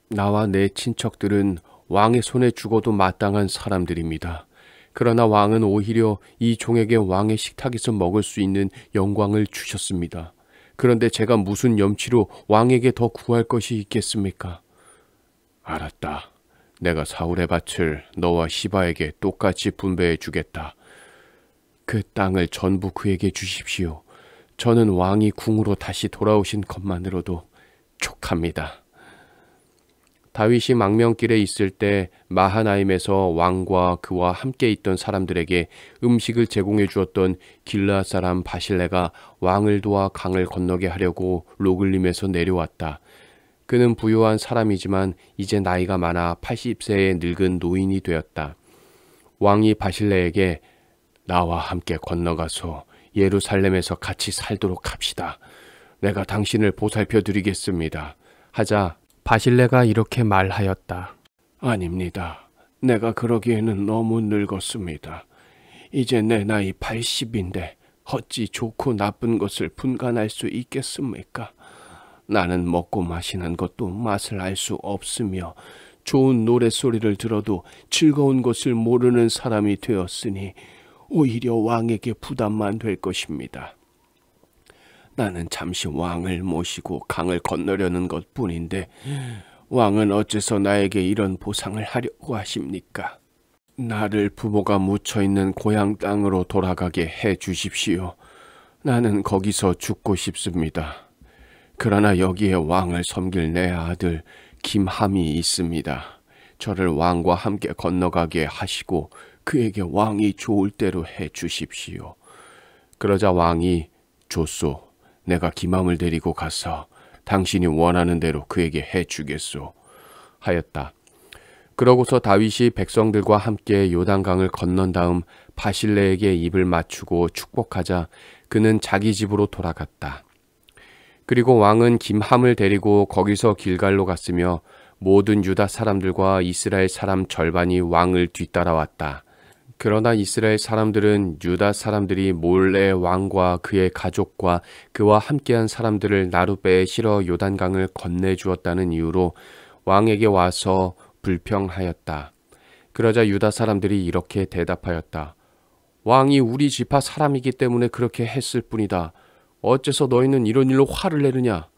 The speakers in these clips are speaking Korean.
나와 내 친척들은 왕의 손에 죽어도 마땅한 사람들입니다. 그러나 왕은 오히려 이 종에게 왕의 식탁에서 먹을 수 있는 영광을 주셨습니다. 그런데 제가 무슨 염치로 왕에게 더 구할 것이 있겠습니까? 알았다. 내가 사울의 밭을 너와 시바에게 똑같이 분배해 주겠다. 그 땅을 전부 그에게 주십시오. 저는 왕이 궁으로 다시 돌아오신 것만으로도 족합니다. 다윗이 망명길에 있을 때 마하나임에서 왕과 그와 함께 있던 사람들에게 음식을 제공해 주었던 길르앗 사람 바실레가 왕을 도와 강을 건너게 하려고 로글림에서 내려왔다. 그는 부유한 사람이지만 이제 나이가 많아 80세의 늙은 노인이 되었다. 왕이 바실레에게 나와 함께 건너가서 예루살렘에서 같이 살도록 합시다. 내가 당신을 보살펴 드리겠습니다. 하자 바실레가 이렇게 말하였다. 아닙니다. 내가 그러기에는 너무 늙었습니다. 이제 내 나이 80인데 어찌 좋고 나쁜 것을 분간할 수 있겠습니까? 나는 먹고 마시는 것도 맛을 알 수 없으며 좋은 노랫소리를 들어도 즐거운 것을 모르는 사람이 되었으니 오히려 왕에게 부담만 될 것입니다. 나는 잠시 왕을 모시고 강을 건너려는 것뿐인데 왕은 어째서 나에게 이런 보상을 하려고 하십니까? 나를 부모가 묻혀있는 고향 땅으로 돌아가게 해 주십시오. 나는 거기서 죽고 싶습니다. 그러나 여기에 왕을 섬길 내 아들 김함이 있습니다. 저를 왕과 함께 건너가게 하시고 그에게 왕이 좋을 대로 해 주십시오. 그러자 왕이 좋소. 내가 김함을 데리고 가서 당신이 원하는 대로 그에게 해 주겠소. 하였다. 그러고서 다윗이 백성들과 함께 요단강을 건넌 다음 바실레에게 입을 맞추고 축복하자 그는 자기 집으로 돌아갔다. 그리고 왕은 김함을 데리고 거기서 길갈로 갔으며 모든 유다 사람들과 이스라엘 사람 절반이 왕을 뒤따라왔다. 그러나 이스라엘 사람들은 유다 사람들이 몰래 왕과 그의 가족과 그와 함께한 사람들을 나룻배에 실어 요단강을 건네주었다는 이유로 왕에게 와서 불평하였다. 그러자 유다 사람들이 이렇게 대답하였다. 왕이 우리 지파 사람이기 때문에 그렇게 했을 뿐이다. 어째서 너희는 이런 일로 화를 내느냐?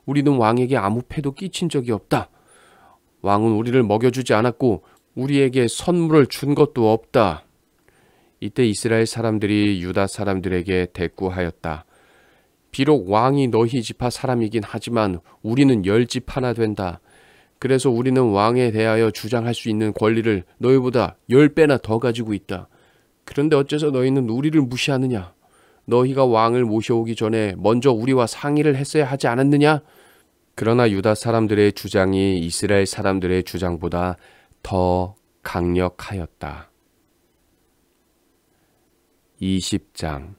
우리는 왕에게 아무 패도 끼친 적이 없다. 왕은 우리를 먹여주지 않았고 우리에게 선물을 준 것도 없다. 이때 이스라엘 사람들이 유다 사람들에게 대꾸하였다. 비록 왕이 너희 지파 사람이긴 하지만 우리는 10지파나 된다. 그래서 우리는 왕에 대하여 주장할 수 있는 권리를 너희보다 10배나 더 가지고 있다. 그런데 어째서 너희는 우리를 무시하느냐? 너희가 왕을 모셔오기 전에 먼저 우리와 상의를 했어야 하지 않았느냐? 그러나 유다 사람들의 주장이 이스라엘 사람들의 주장보다 더 강력하였다. 20장.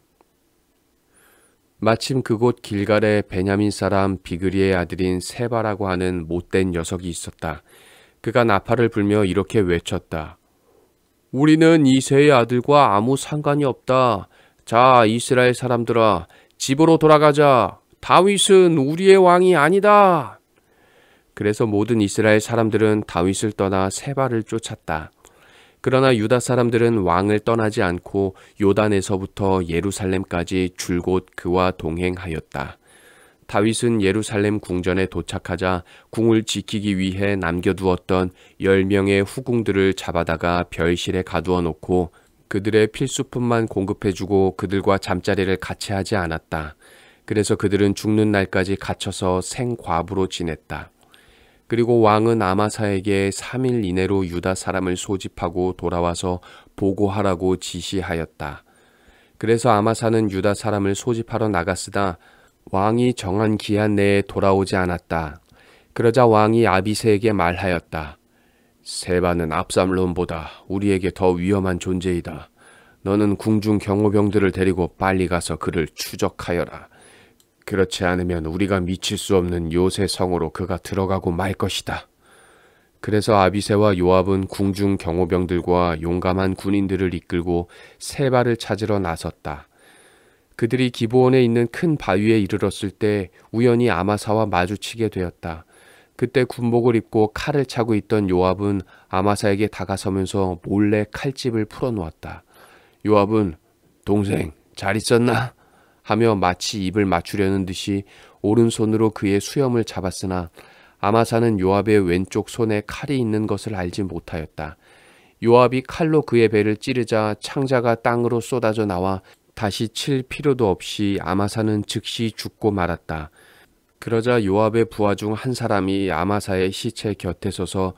마침 그곳 길갈에 베냐민 사람 비그리의 아들인 세바라고 하는 못된 녀석이 있었다. 그가 나팔을 불며 이렇게 외쳤다. 우리는 이새의 아들과 아무 상관이 없다. 자, 이스라엘 사람들아, 집으로 돌아가자. 다윗은 우리의 왕이 아니다. 그래서 모든 이스라엘 사람들은 다윗을 떠나 세바를 쫓았다. 그러나 유다 사람들은 왕을 떠나지 않고 요단에서부터 예루살렘까지 줄곧 그와 동행하였다. 다윗은 예루살렘 궁전에 도착하자 궁을 지키기 위해 남겨두었던 10명의 후궁들을 잡아다가 별실에 가두어 놓고 그들의 필수품만 공급해주고 그들과 잠자리를 같이 하지 않았다. 그래서 그들은 죽는 날까지 갇혀서 생과부로 지냈다. 그리고 왕은 아마사에게 3일 이내로 유다 사람을 소집하고 돌아와서 보고하라고 지시하였다. 그래서 아마사는 유다 사람을 소집하러 나갔으나 왕이 정한 기한 내에 돌아오지 않았다. 그러자 왕이 아비새에게 말하였다. 세바는 압살롬보다 우리에게 더 위험한 존재이다. 너는 궁중 경호병들을 데리고 빨리 가서 그를 추적하여라. 그렇지 않으면 우리가 미칠 수 없는 요새 성으로 그가 들어가고 말 것이다. 그래서 아비새와 요압은 궁중 경호병들과 용감한 군인들을 이끌고 세바를 찾으러 나섰다. 그들이 기브온에 있는 큰 바위에 이르렀을 때 우연히 아마사와 마주치게 되었다. 그때 군복을 입고 칼을 차고 있던 요압은 아마사에게 다가서면서 몰래 칼집을 풀어놓았다. 요압은 동생 잘 있었나? 하며 마치 입을 맞추려는 듯이 오른손으로 그의 수염을 잡았으나 아마사는 요압의 왼쪽 손에 칼이 있는 것을 알지 못하였다. 요압이 칼로 그의 배를 찌르자 창자가 땅으로 쏟아져 나와 다시 칠 필요도 없이 아마사는 즉시 죽고 말았다. 그러자 요압의 부하 중 한 사람이 아마사의 시체 곁에 서서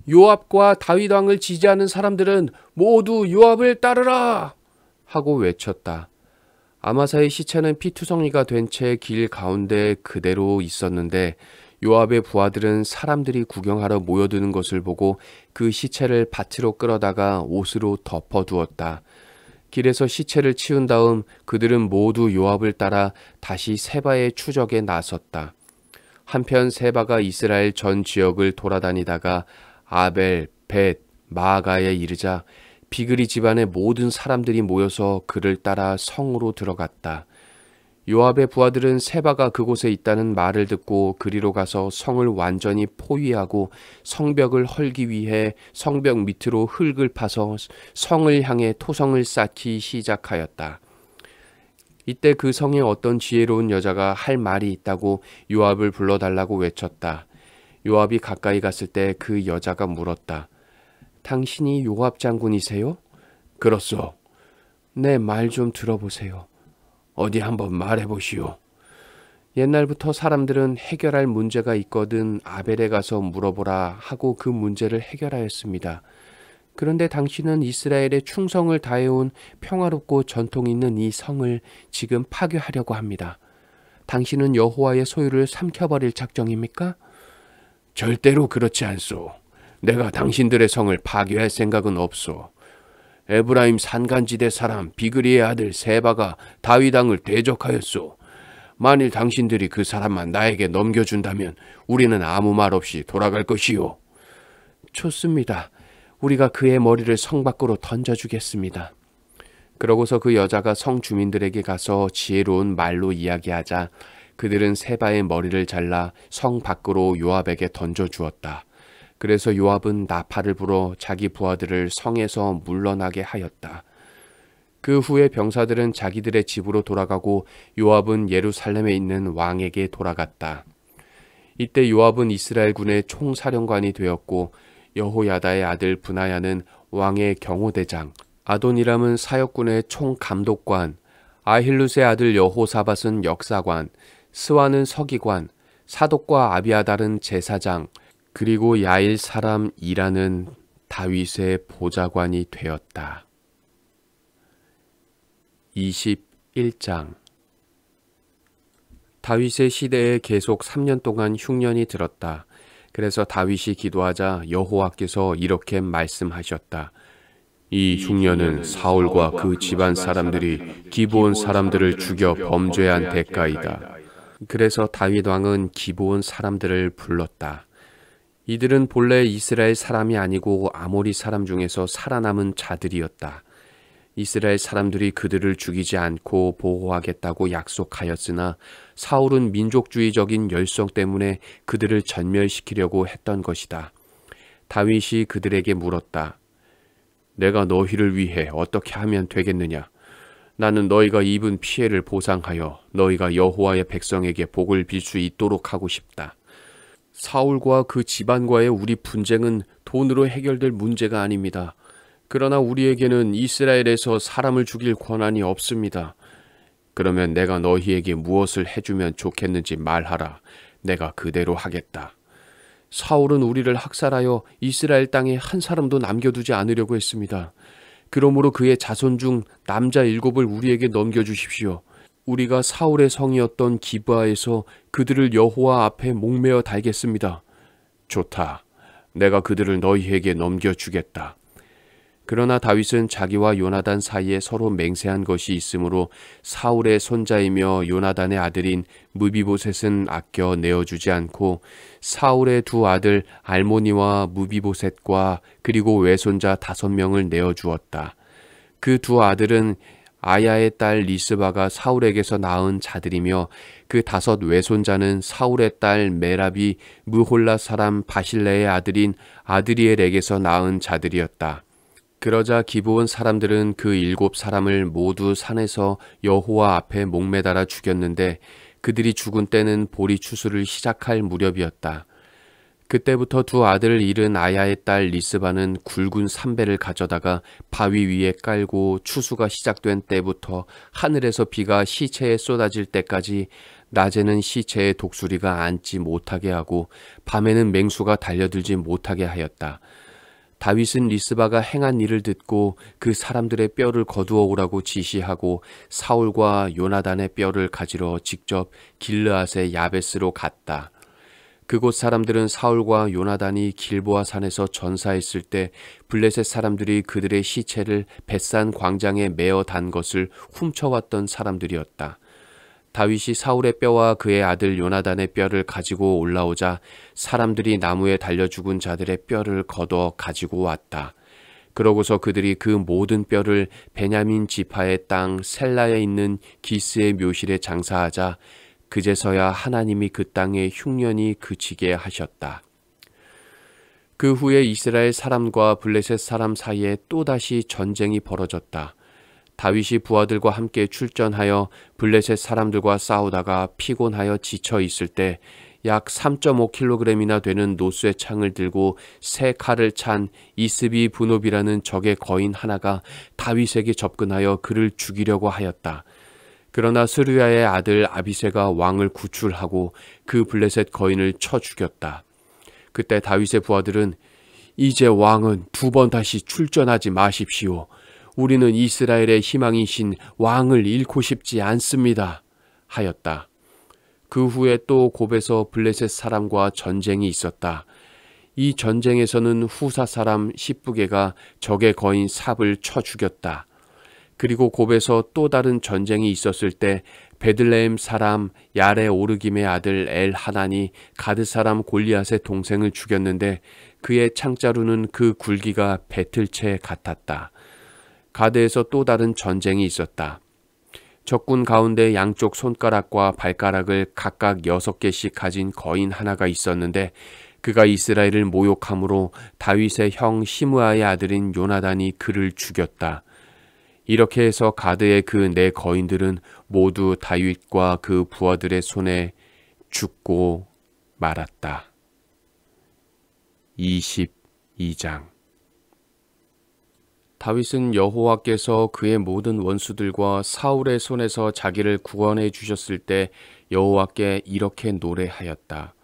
요압과 다윗 왕을 지지하는 사람들은 모두 요압을 따르라! 하고 외쳤다. 아마사의 시체는 피투성이가 된 채 길 가운데 그대로 있었는데 요압의 부하들은 사람들이 구경하러 모여드는 것을 보고 그 시체를 밭으로 끌어다가 옷으로 덮어두었다. 길에서 시체를 치운 다음 그들은 모두 요압을 따라 다시 세바의 추적에 나섰다. 한편 세바가 이스라엘 전 지역을 돌아다니다가 아벨, 벳, 마아가에 이르자 비그리 집안의 모든 사람들이 모여서 그를 따라 성으로 들어갔다. 요압의 부하들은 세바가 그곳에 있다는 말을 듣고 그리로 가서 성을 완전히 포위하고 성벽을 헐기 위해 성벽 밑으로 흙을 파서 성을 향해 토성을 쌓기 시작하였다. 이때 그 성에 어떤 지혜로운 여자가 할 말이 있다고 요압을 불러달라고 외쳤다. 요압이 가까이 갔을 때 그 여자가 물었다. 당신이 요압 장군이세요? 그렇소. 내 말 좀 들어보세요. 어디 한번 말해보시오. 옛날부터 사람들은 해결할 문제가 있거든 아벨에 가서 물어보라 하고 그 문제를 해결하였습니다. 그런데 당신은 이스라엘의 충성을 다해온 평화롭고 전통 있는 이 성을 지금 파괴하려고 합니다. 당신은 여호와의 소유를 삼켜버릴 작정입니까? 절대로 그렇지 않소. 내가 당신들의 성을 파괴할 생각은 없소. 에브라임 산간지대 사람 비그리의 아들 세바가 다윗 왕을 대적하였소. 만일 당신들이 그 사람만 나에게 넘겨준다면 우리는 아무 말 없이 돌아갈 것이요. 좋습니다. 우리가 그의 머리를 성 밖으로 던져주겠습니다. 그러고서 그 여자가 성 주민들에게 가서 지혜로운 말로 이야기하자 그들은 세바의 머리를 잘라 성 밖으로 요압에게 던져주었다. 그래서 요압은 나팔을 불어 자기 부하들을 성에서 물러나게 하였다. 그 후에 병사들은 자기들의 집으로 돌아가고 요압은 예루살렘에 있는 왕에게 돌아갔다. 이때 요압은 이스라엘 군의 총사령관이 되었고 여호야다의 아들 브나야는 왕의 경호대장, 아도니람은 사역군의 총감독관, 아힐룻의 아들 여호사밧은 역사관, 스와는 서기관, 사독과 아비아달은 제사장, 그리고 야일 사람 이라는 다윗의 보좌관이 되었다. 21장 다윗의 시대에 계속 3년 동안 흉년이 들었다. 그래서 다윗이 기도하자 여호와께서 이렇게 말씀하셨다. 이 흉년은 사울과 그 집안 사람들이 기브온 사람들을 죽여 범죄한 대가이다. 그래서 다윗 왕은 기브온 사람들을 불렀다. 이들은 본래 이스라엘 사람이 아니고 아모리 사람 중에서 살아남은 자들이었다. 이스라엘 사람들이 그들을 죽이지 않고 보호하겠다고 약속하였으나 사울은 민족주의적인 열성 때문에 그들을 전멸시키려고 했던 것이다. 다윗이 그들에게 물었다. 내가 너희를 위해 어떻게 하면 되겠느냐? 나는 너희가 입은 피해를 보상하여 너희가 여호와의 백성에게 복을 빌 수 있도록 하고 싶다. 사울과 그 집안과의 우리 분쟁은 돈으로 해결될 문제가 아닙니다. 그러나 우리에게는 이스라엘에서 사람을 죽일 권한이 없습니다. 그러면 내가 너희에게 무엇을 해주면 좋겠는지 말하라. 내가 그대로 하겠다. 사울은 우리를 학살하여 이스라엘 땅에 한 사람도 남겨두지 않으려고 했습니다. 그러므로 그의 자손 중 남자 7을 우리에게 넘겨주십시오. 우리가 사울의 성이었던 기브아에서 그들을 여호와 앞에 목매어 달겠습니다. 좋다. 내가 그들을 너희에게 넘겨주겠다. 그러나 다윗은 자기와 요나단 사이에 서로 맹세한 것이 있으므로 사울의 손자이며 요나단의 아들인 무비보셋은 아껴 내어주지 않고 사울의 두 아들 알모니와 무비보셋과 그리고 외손자 5명을 내어주었다. 그 두 아들은 아야의 딸 리스바가 사울에게서 낳은 자들이며 그 5 외손자는 사울의 딸 메랍이 무홀라 사람 바실레의 아들인 아드리엘에게서 낳은 자들이었다. 그러자 기브온 사람들은 그 7 사람을 모두 산에서 여호와 앞에 목매달아 죽였는데 그들이 죽은 때는 보리 추수를 시작할 무렵이었다. 그때부터 2 아들을 잃은 아야의 딸 리스바는 굵은 삼배를 가져다가 바위 위에 깔고 추수가 시작된 때부터 하늘에서 비가 시체에 쏟아질 때까지 낮에는 시체의 독수리가 앉지 못하게 하고 밤에는 맹수가 달려들지 못하게 하였다. 다윗은 리스바가 행한 일을 듣고 그 사람들의 뼈를 거두어 오라고 지시하고 사울과 요나단의 뼈를 가지러 직접 길르앗의 야베스로 갔다. 그곳 사람들은 사울과 요나단이 길보아 산에서 전사했을 때 블레셋 사람들이 그들의 시체를 벳산 광장에 메어 단 것을 훔쳐왔던 사람들이었다. 다윗이 사울의 뼈와 그의 아들 요나단의 뼈를 가지고 올라오자 사람들이 나무에 달려 죽은 자들의 뼈를 걷어 가지고 왔다. 그러고서 그들이 그 모든 뼈를 베냐민 지파의 땅 셀라에 있는 기스의 묘실에 장사하자 그제서야 하나님이 그 땅의 흉년이 그치게 하셨다. 그 후에 이스라엘 사람과 블레셋 사람 사이에 또다시 전쟁이 벌어졌다. 다윗이 부하들과 함께 출전하여 블레셋 사람들과 싸우다가 피곤하여 지쳐 있을 때 약 3.5kg이나 되는 노수의 창을 들고 3 칼을 찬 이스비 분업이라는 적의 거인 하나가 다윗에게 접근하여 그를 죽이려고 하였다. 그러나 스루야의 아들 아비새가 왕을 구출하고 그 블레셋 거인을 쳐 죽였다. 그때 다윗의 부하들은 이제 왕은 2번 다시 출전하지 마십시오. 우리는 이스라엘의 희망이신 왕을 잃고 싶지 않습니다. 하였다. 그 후에 또 곱에서 블레셋 사람과 전쟁이 있었다. 이 전쟁에서는 후사 사람 시브게가 적의 거인 삽을 쳐 죽였다. 그리고 곱에서 또 다른 전쟁이 있었을 때 베들레헴 사람 야레 오르김의 아들 엘 하난이 가드 사람 골리앗의 동생을 죽였는데 그의 창자루는 그 굵기가 배틀채 같았다. 가드에서 또 다른 전쟁이 있었다. 적군 가운데 양쪽 손가락과 발가락을 각각 6개씩 가진 거인 하나가 있었는데 그가 이스라엘을 모욕함으로 다윗의 형 시므아의 아들인 요나단이 그를 죽였다. 이렇게 해서 가드의 그 4 거인들은 모두 다윗과 그 부하들의 손에 죽고 말았다. 22장. 다윗은 여호와께서 그의 모든 원수들과 사울의 손에서 자기를 구원해 주셨을 때 여호와께 이렇게 노래하였다.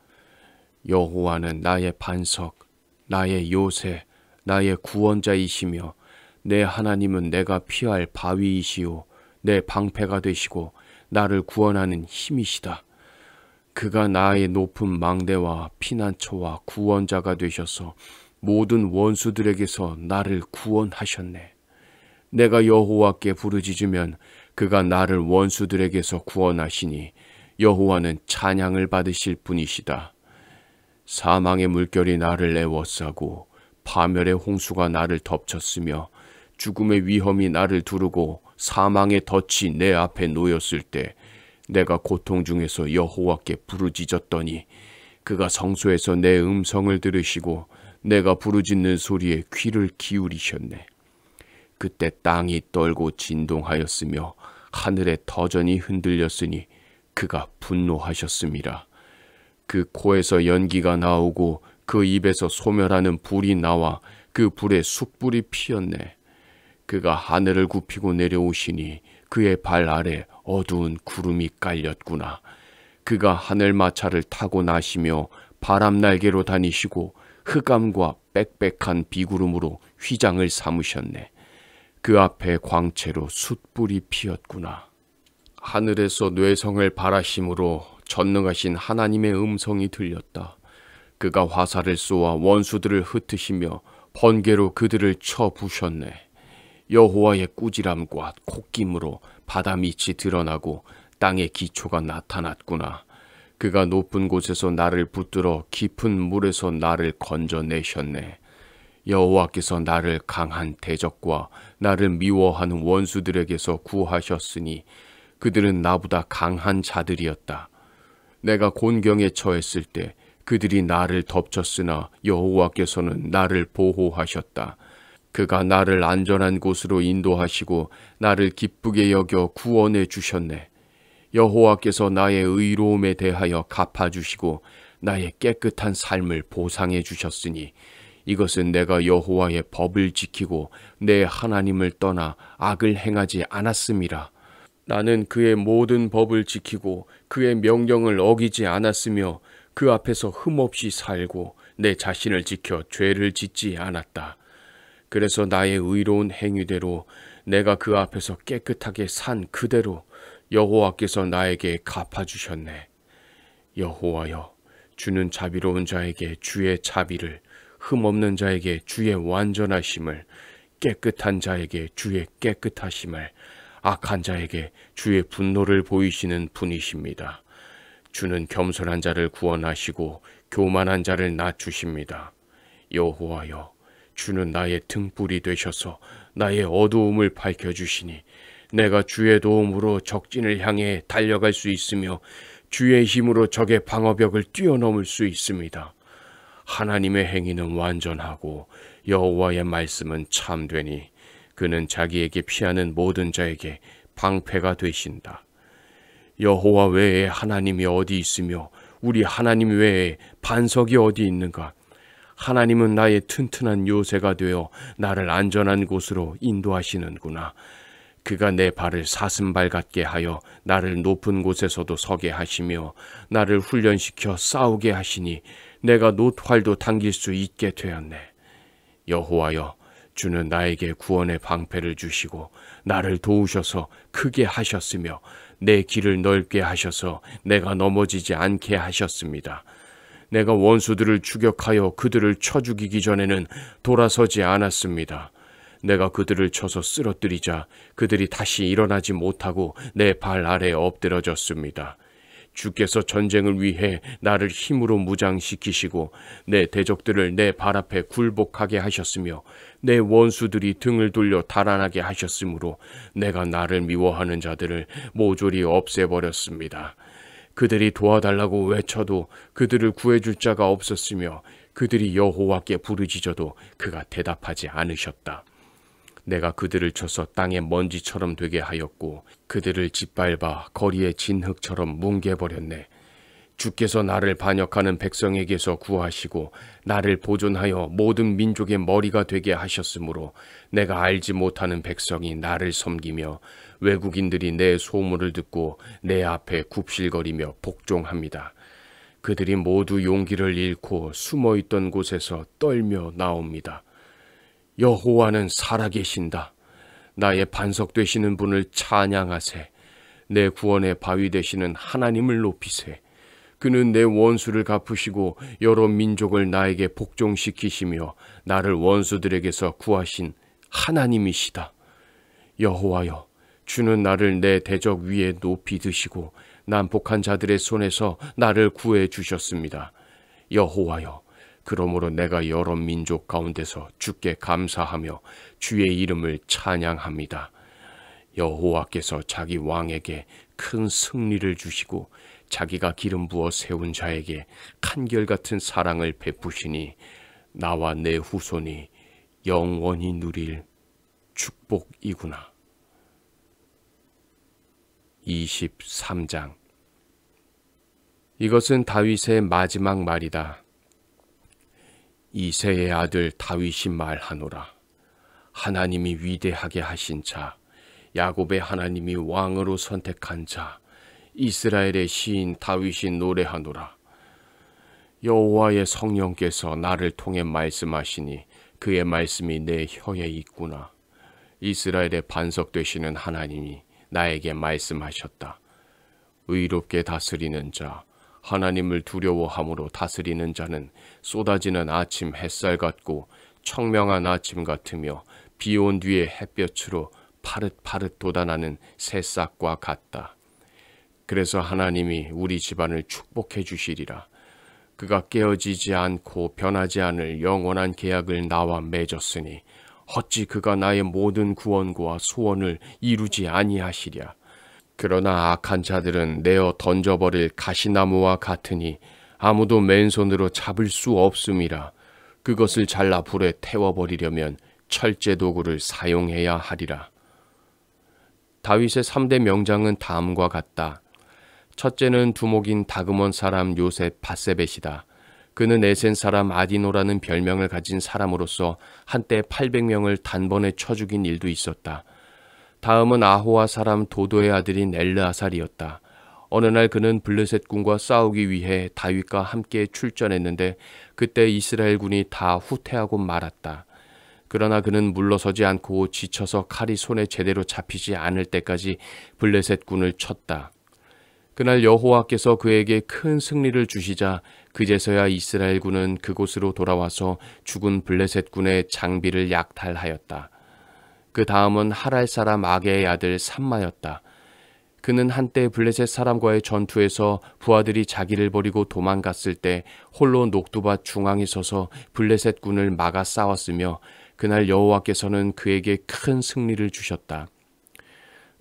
여호와는 나의 반석, 나의 요새, 나의 구원자이시며 내 하나님은 내가 피할 바위이시오. 내 방패가 되시고 나를 구원하는 힘이시다. 그가 나의 높은 망대와 피난처와 구원자가 되셔서 모든 원수들에게서 나를 구원하셨네. 내가 여호와께 부르짖으면 그가 나를 원수들에게서 구원하시니 여호와는 찬양을 받으실 분이시다. 사망의 물결이 나를 애워싸고 파멸의 홍수가 나를 덮쳤으며 죽음의 위험이 나를 두르고 사망의 덫이 내 앞에 놓였을 때 내가 고통 중에서 여호와께 부르짖었더니 그가 성소에서 내 음성을 들으시고 내가 부르짖는 소리에 귀를 기울이셨네. 그때 땅이 떨고 진동하였으며 하늘의 터전이 흔들렸으니 그가 분노하셨습니다. 그 코에서 연기가 나오고 그 입에서 소멸하는 불이 나와 그 불에 숯불이 피었네. 그가 하늘을 굽히고 내려오시니 그의 발 아래 어두운 구름이 깔렸구나. 그가 하늘마차를 타고 나시며 바람 날개로 다니시고 흑암과 빽빽한 비구름으로 휘장을 삼으셨네. 그 앞에 광채로 숯불이 피었구나. 하늘에서 뇌성을 발하심으로 전능하신 하나님의 음성이 들렸다. 그가 화살을 쏘아 원수들을 흩으시며 번개로 그들을 쳐 부셨네. 여호와의 꾸지람과 콧김으로 바다 밑이 드러나고 땅의 기초가 나타났구나. 그가 높은 곳에서 나를 붙들어 깊은 물에서 나를 건져내셨네. 여호와께서 나를 강한 대적과 나를 미워하는 원수들에게서 구하셨으니 그들은 나보다 강한 자들이었다. 내가 곤경에 처했을 때 그들이 나를 덮쳤으나 여호와께서는 나를 보호하셨다. 그가 나를 안전한 곳으로 인도하시고 나를 기쁘게 여겨 구원해 주셨네. 여호와께서 나의 의로움에 대하여 갚아주시고 나의 깨끗한 삶을 보상해 주셨으니 이것은 내가 여호와의 법을 지키고 내 하나님을 떠나 악을 행하지 않았음이라. 나는 그의 모든 법을 지키고 그의 명령을 어기지 않았으며 그 앞에서 흠없이 살고 내 자신을 지켜 죄를 짓지 않았다. 그래서 나의 의로운 행위대로 내가 그 앞에서 깨끗하게 산 그대로 여호와께서 나에게 갚아주셨네. 여호와여, 주는 자비로운 자에게 주의 자비를, 흠없는 자에게 주의 완전하심을, 깨끗한 자에게 주의 깨끗하심을, 악한 자에게 주의 분노를 보이시는 분이십니다. 주는 겸손한 자를 구원하시고 교만한 자를 낮추십니다. 여호와여, 주는 나의 등불이 되셔서 나의 어두움을 밝혀주시니 내가 주의 도움으로 적진을 향해 달려갈 수 있으며 주의 힘으로 적의 방어벽을 뛰어넘을 수 있습니다. 하나님의 행위는 완전하고 여호와의 말씀은 참되니 그는 자기에게 피하는 모든 자에게 방패가 되신다. 여호와 외에 하나님이 어디 있으며 우리 하나님 외에 반석이 어디 있는가? 하나님은 나의 튼튼한 요새가 되어 나를 안전한 곳으로 인도하시는구나. 그가 내 발을 사슴발 같게 하여 나를 높은 곳에서도 서게 하시며 나를 훈련시켜 싸우게 하시니 내가 놋활도 당길 수 있게 되었네. 여호와여, 주는 나에게 구원의 방패를 주시고 나를 도우셔서 크게 하셨으며 내 길을 넓게 하셔서 내가 넘어지지 않게 하셨습니다. 내가 원수들을 추격하여 그들을 쳐 죽이기 전에는 돌아서지 않았습니다. 내가 그들을 쳐서 쓰러뜨리자 그들이 다시 일어나지 못하고 내 발 아래 엎드러졌습니다. 주께서 전쟁을 위해 나를 힘으로 무장시키시고 내 대적들을 내 발 앞에 굴복하게 하셨으며 내 원수들이 등을 돌려 달아나게 하셨으므로 내가 나를 미워하는 자들을 모조리 없애버렸습니다. 그들이 도와달라고 외쳐도 그들을 구해줄 자가 없었으며 그들이 여호와께 부르짖어도 그가 대답하지 않으셨다. 내가 그들을 쳐서 땅의 먼지처럼 되게 하였고 그들을 짓밟아 거리의 진흙처럼 뭉개버렸네. 주께서 나를 반역하는 백성에게서 구하시고 나를 보존하여 모든 민족의 머리가 되게 하셨으므로 내가 알지 못하는 백성이 나를 섬기며 외국인들이 내 소문을 듣고 내 앞에 굽실거리며 복종합니다. 그들이 모두 용기를 잃고 숨어있던 곳에서 떨며 나옵니다. 여호와는 살아계신다. 나의 반석 되시는 분을 찬양하세. 내 구원의 바위 되시는 하나님을 높이세. 그는 내 원수를 갚으시고 여러 민족을 나에게 복종시키시며 나를 원수들에게서 구하신 하나님이시다. 여호와여, 주는 나를 내 대적 위에 높이 드시고 난폭한 자들의 손에서 나를 구해 주셨습니다. 여호와여, 그러므로 내가 여러 민족 가운데서 주께 감사하며 주의 이름을 찬양합니다. 여호와께서 자기 왕에게 큰 승리를 주시고 자기가 기름 부어 세운 자에게 한결같은 사랑을 베푸시니 나와 내 후손이 영원히 누릴 축복이구나. 23장. 이것은 다윗의 마지막 말이다. 이새의 아들 다윗이 말하노라. 하나님이 위대하게 하신 자, 야곱의 하나님이 왕으로 선택한 자, 이스라엘의 시인 다윗이 노래하노라. 여호와의 성령께서 나를 통해 말씀하시니 그의 말씀이 내 혀에 있구나. 이스라엘의 반석 되시는 하나님이 나에게 말씀하셨다. 의롭게 다스리는 자, 하나님을 두려워함으로 다스리는 자는 쏟아지는 아침 햇살 같고 청명한 아침 같으며 비온 뒤에 햇볕으로 파릇파릇 돋아나는 새싹과 같다. 그래서 하나님이 우리 집안을 축복해 주시리라. 그가 깨어지지 않고 변하지 않을 영원한 계약을 나와 맺었으니 어찌 그가 나의 모든 구원과 소원을 이루지 아니하시랴. 그러나 악한 자들은 내어 던져버릴 가시나무와 같으니 아무도 맨손으로 잡을 수 없음이라. 그것을 잘라 불에 태워버리려면 철제 도구를 사용해야 하리라. 다윗의 3대 명장은 다음과 같다. 첫째는 두목인 다그몬 사람 요셉 바세벳이다. 그는 에센 사람 아디노라는 별명을 가진 사람으로서 한때 800명을 단번에 쳐 죽인 일도 있었다. 다음은 아호와 사람 도도의 아들인 엘르아살이었다. 어느 날 그는 블레셋 군과 싸우기 위해 다윗과 함께 출전했는데 그때 이스라엘 군이 다 후퇴하고 말았다. 그러나 그는 물러서지 않고 지쳐서 칼이 손에 제대로 잡히지 않을 때까지 블레셋 군을 쳤다. 그날 여호와께서 그에게 큰 승리를 주시자 그제서야 이스라엘 군은 그곳으로 돌아와서 죽은 블레셋 군의 장비를 약탈하였다. 그 다음은 하랄 사람 아게의 아들 삼마였다. 그는 한때 블레셋 사람과의 전투에서 부하들이 자기를 버리고 도망갔을 때 홀로 녹두밭 중앙에 서서 블레셋 군을 막아 싸웠으며 그날 여호와께서는 그에게 큰 승리를 주셨다.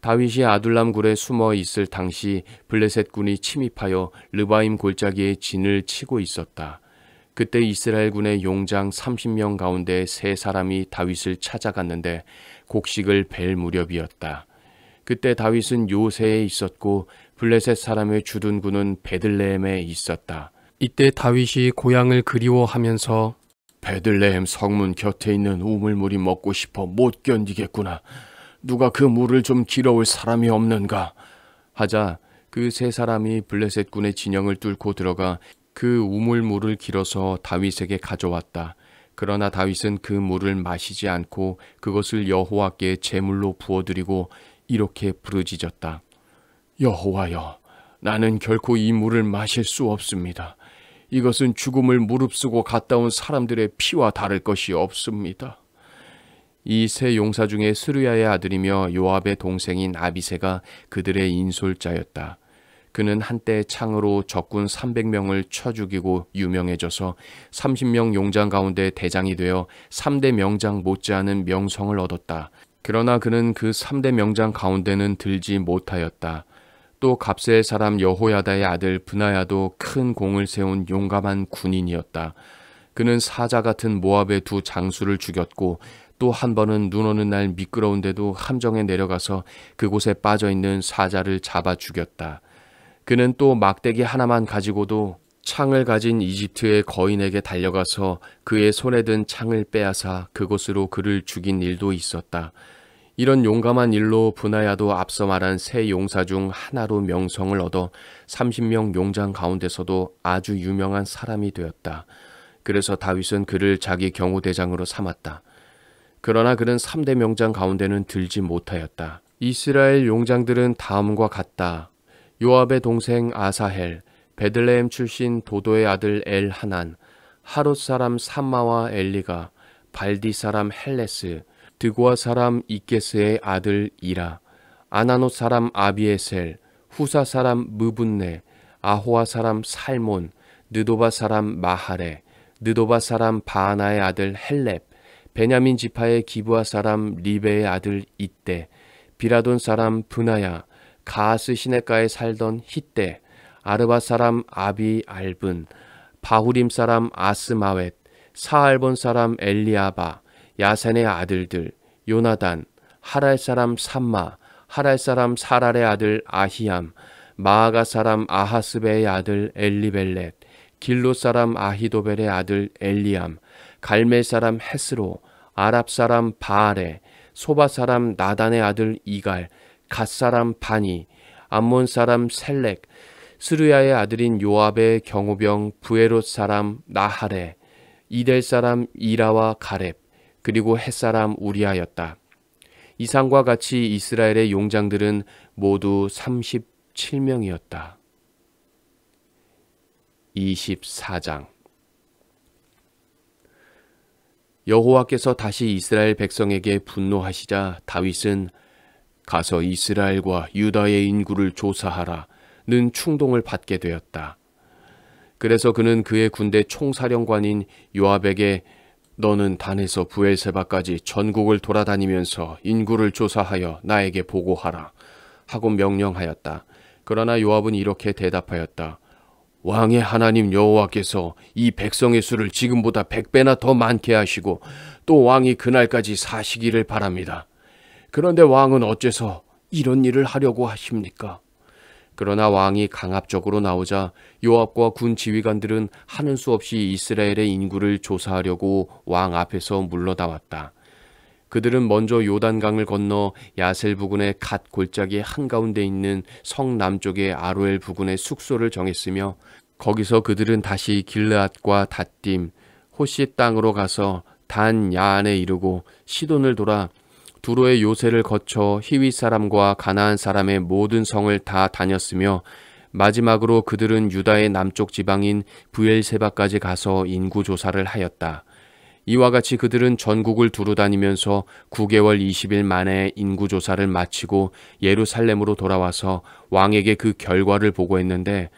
다윗이 아둘람 굴에 숨어 있을 당시 블레셋 군이 침입하여 르바임 골짜기에 진을 치고 있었다. 그때 이스라엘 군의 용장 30명 가운데 3사람이 다윗을 찾아갔는데 곡식을 벨 무렵이었다. 그때 다윗은 요새에 있었고 블레셋 사람의 주둔 군은 베들레헴에 있었다. 이때 다윗이 고향을 그리워하면서 베들레헴 성문 곁에 있는 우물물이 먹고 싶어 못 견디겠구나. 누가 그 물을 좀 길어올 사람이 없는가? 하자 그 3사람이 블레셋 군의 진영을 뚫고 들어가 그 우물물을 길어서 다윗에게 가져왔다. 그러나 다윗은 그 물을 마시지 않고 그것을 여호와께 제물로 부어드리고 이렇게 부르짖었다. 여호와여, 나는 결코 이 물을 마실 수 없습니다. 이것은 죽음을 무릅쓰고 갔다 온 사람들의 피와 다를 것이 없습니다. 이 3 용사 중에 스루야의 아들이며 요압의 동생인 아비새가 그들의 인솔자였다. 그는 한때 창으로 적군 300명을 쳐 죽이고 유명해져서 30명 용장 가운데 대장이 되어 3대 명장 못지않은 명성을 얻었다. 그러나 그는 그 3대 명장 가운데는 들지 못하였다. 또 갑셀 사람 여호야다의 아들 브나야도 큰 공을 세운 용감한 군인이었다. 그는 사자 같은 모압의 2 장수를 죽였고 또 한 번은 눈 오는 날 미끄러운데도 함정에 내려가서 그곳에 빠져있는 사자를 잡아 죽였다. 그는 또 막대기 하나만 가지고도 창을 가진 이집트의 거인에게 달려가서 그의 손에 든 창을 빼앗아 그곳으로 그를 죽인 일도 있었다. 이런 용감한 일로 브나야도 앞서 말한 3 용사 중 하나로 명성을 얻어 30명 용장 가운데서도 아주 유명한 사람이 되었다. 그래서 다윗은 그를 자기 경호대장으로 삼았다. 그러나 그는 3대 명장 가운데는 들지 못하였다. 이스라엘 용장들은 다음과 같다. 요압의 동생 아사헬, 베들레헴 출신 도도의 아들 엘하난, 하롯 사람 삼마와 엘리가, 발디 사람 헬레스, 드고아 사람 이게스의 아들 이라, 아나노 사람 아비에셀, 후사 사람 무분네, 아호아 사람 살몬, 느도바 사람 마하레, 느도바 사람 바하나의 아들 헬렙, 베냐민 지파의 기브아 사람 리베의 아들 이떼, 비라돈 사람 브나야, 가하스 시내가에 살던 히떼, 아르바 사람 아비 알분, 바후림 사람 아스마웻, 사알본 사람 엘리아바, 야센의 아들들, 요나단, 하랄 사람 삼마, 하랄 사람 사랄의 아들 아히암, 마아가 사람 아하스베의 아들 엘리벨렛, 길로 사람 아히도벨의 아들 엘리암, 갈멜 사람 헤스로, 아랍 사람 바알에, 소바 사람 나단의 아들 이갈, 갓 사람 바니, 암몬 사람 셀렉, 스루야의 아들인 요압의 경호병 부에롯 사람 나하레, 이델 사람 이라와 가렙, 그리고 헷 사람 우리아였다. 이상과 같이 이스라엘의 용장들은 모두 37명이었다. 24장. 여호와께서 다시 이스라엘 백성에게 분노하시자 다윗은 가서 이스라엘과 유다의 인구를 조사하라 는 충동을 받게 되었다. 그래서 그는 그의 군대 총사령관인 요압에게 너는 단에서 부엘세바까지 전국을 돌아다니면서 인구를 조사하여 나에게 보고하라 하고 명령하였다. 그러나 요압은 이렇게 대답하였다. 왕의 하나님 여호와께서 이 백성의 수를 지금보다 100배나 더 많게 하시고 또 왕이 그날까지 사시기를 바랍니다. 그런데 왕은 어째서 이런 일을 하려고 하십니까? 그러나 왕이 강압적으로 나오자 요압과 군 지휘관들은 하는 수 없이 이스라엘의 인구를 조사하려고 왕 앞에서 물러나왔다. 그들은 먼저 요단강을 건너 야셀 부근의 갓 골짜기 한가운데 있는 성 남쪽의 아로엘 부근의 숙소를 정했으며 거기서 그들은 다시 길르앗과 닷딤, 호시 땅으로 가서 단 야안에 이르고 시돈을 돌아 두로의 요새를 거쳐 히윗 사람과 가나안 사람의 모든 성을 다 다녔으며 마지막으로 그들은 유다의 남쪽 지방인 브엘세바까지 가서 인구 조사를 하였다. 이와 같이 그들은 전국을 두루 다니면서 9개월 20일 만에 인구 조사를 마치고 예루살렘으로 돌아와서 왕에게 그 결과를 보고했는데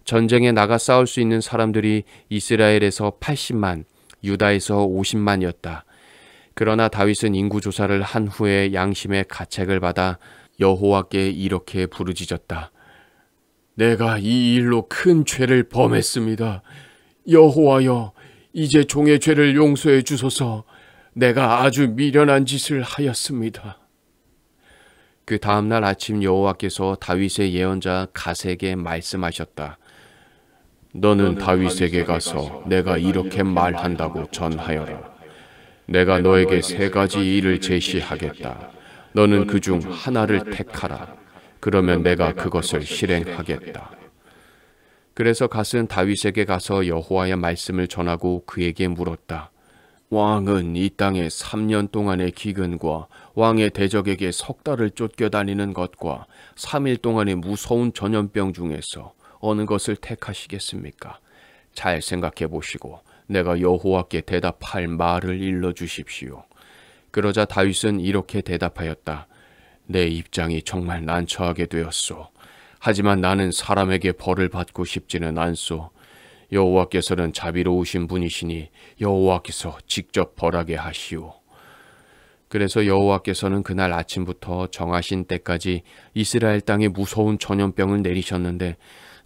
전쟁에 나가 싸울 수 있는 사람들이 이스라엘에서 80만, 유다에서 50만이었다. 그러나 다윗은 인구조사를 한 후에 양심의 가책을 받아 여호와께 이렇게 부르짖었다. 내가 이 일로 큰 죄를 범했습니다. 여호와여, 이제 종의 죄를 용서해 주소서. 내가 아주 미련한 짓을 하였습니다. 그 다음날 아침 여호와께서 다윗의 예언자 갓에게 말씀하셨다. 너는 다윗에게 가서 내가 이렇게 말한다고 전하여라. 내가 너에게 3가지 일을 제시하겠다. 너는 그중 하나를 택하라. 그러면 내가 그것을 실행하겠다. 그래서 갓은 다윗에게 가서 여호와의 말씀을 전하고 그에게 물었다. 왕은 이 땅에 3년 동안의 기근과 왕의 대적에게 3달을 쫓겨다니는 것과 3일 동안의 무서운 전염병 중에서 어느 것을 택하시겠습니까? 잘 생각해 보시고 내가 여호와께 대답할 말을 일러주십시오. 그러자 다윗은 이렇게 대답하였다. 내 입장이 정말 난처하게 되었소. 하지만 나는 사람에게 벌을 받고 싶지는 않소. 여호와께서는 자비로우신 분이시니 여호와께서 직접 벌하게 하시오. 그래서 여호와께서는 그날 아침부터 정하신 때까지 이스라엘 땅에 무서운 전염병을 내리셨는데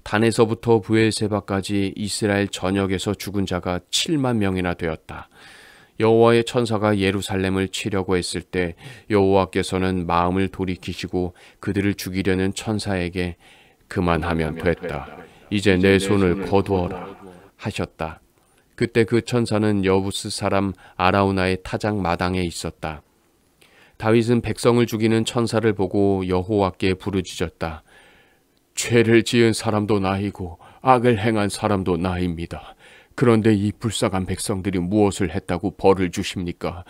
단에서부터 브엘세바까지 이스라엘 전역에서 죽은 자가 7만 명이나 되었다. 여호와의 천사가 예루살렘을 치려고 했을 때 여호와께서는 마음을 돌이키시고 그들을 죽이려는 천사에게 그만하면 됐다. 이제 내 손을 거두어라 하셨다. 그때 그 천사는 여부스 사람 아라우나의 타작 마당에 있었다. 다윗은 백성을 죽이는 천사를 보고 여호와께 부르짖었다. 죄를 지은 사람도 나이고 악을 행한 사람도 나입니다. 그런데 이 불쌍한 백성들이 무엇을 했다고 벌을 주십니까?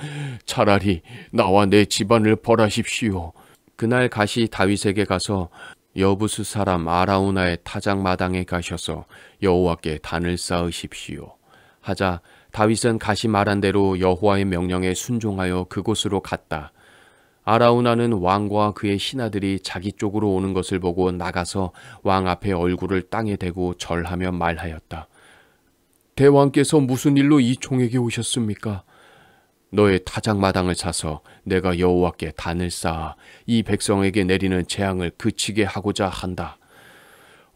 차라리 나와 내 집안을 벌하십시오. 그날 갓이 다윗에게 가서 여부스 사람 아라우나의 타작 마당에 가셔서 여호와께 단을 쌓으십시오 하자 다윗은 갓이 말한 대로 여호와의 명령에 순종하여 그곳으로 갔다. 아라우나는 왕과 그의 신하들이 자기 쪽으로 오는 것을 보고 나가서 왕 앞에 얼굴을 땅에 대고 절하며 말하였다. 대왕께서 무슨 일로 이 종에게 오셨습니까? 너의 타작마당을 사서 내가 여호와께 단을 쌓아 이 백성에게 내리는 재앙을 그치게 하고자 한다.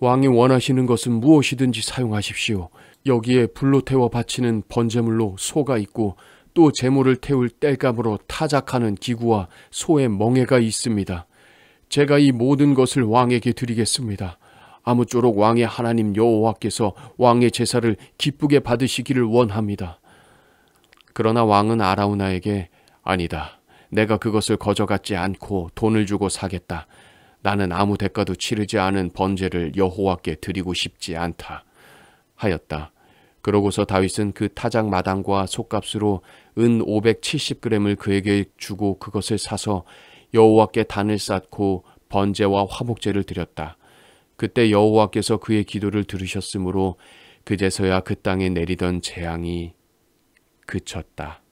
왕이 원하시는 것은 무엇이든지 사용하십시오. 여기에 불로 태워 바치는 번제물로 소가 있고 또 제물을 태울 땔감으로 타작하는 기구와 소의 멍에가 있습니다. 제가 이 모든 것을 왕에게 드리겠습니다. 아무쪼록 왕의 하나님 여호와께서 왕의 제사를 기쁘게 받으시기를 원합니다. 그러나 왕은 아라우나에게 아니다. 내가 그것을 거저갖지 않고 돈을 주고 사겠다. 나는 아무 대가도 치르지 않은 번제를 여호와께 드리고 싶지 않다 하였다. 그러고서 다윗은 그 타작 마당과 솥값으로 은 570g을 그에게 주고 그것을 사서 여호와께 단을 쌓고 번제와 화목제를 드렸다. 그때 여호와께서 그의 기도를 들으셨으므로 그제서야 그 땅에 내리던 재앙이 그쳤다.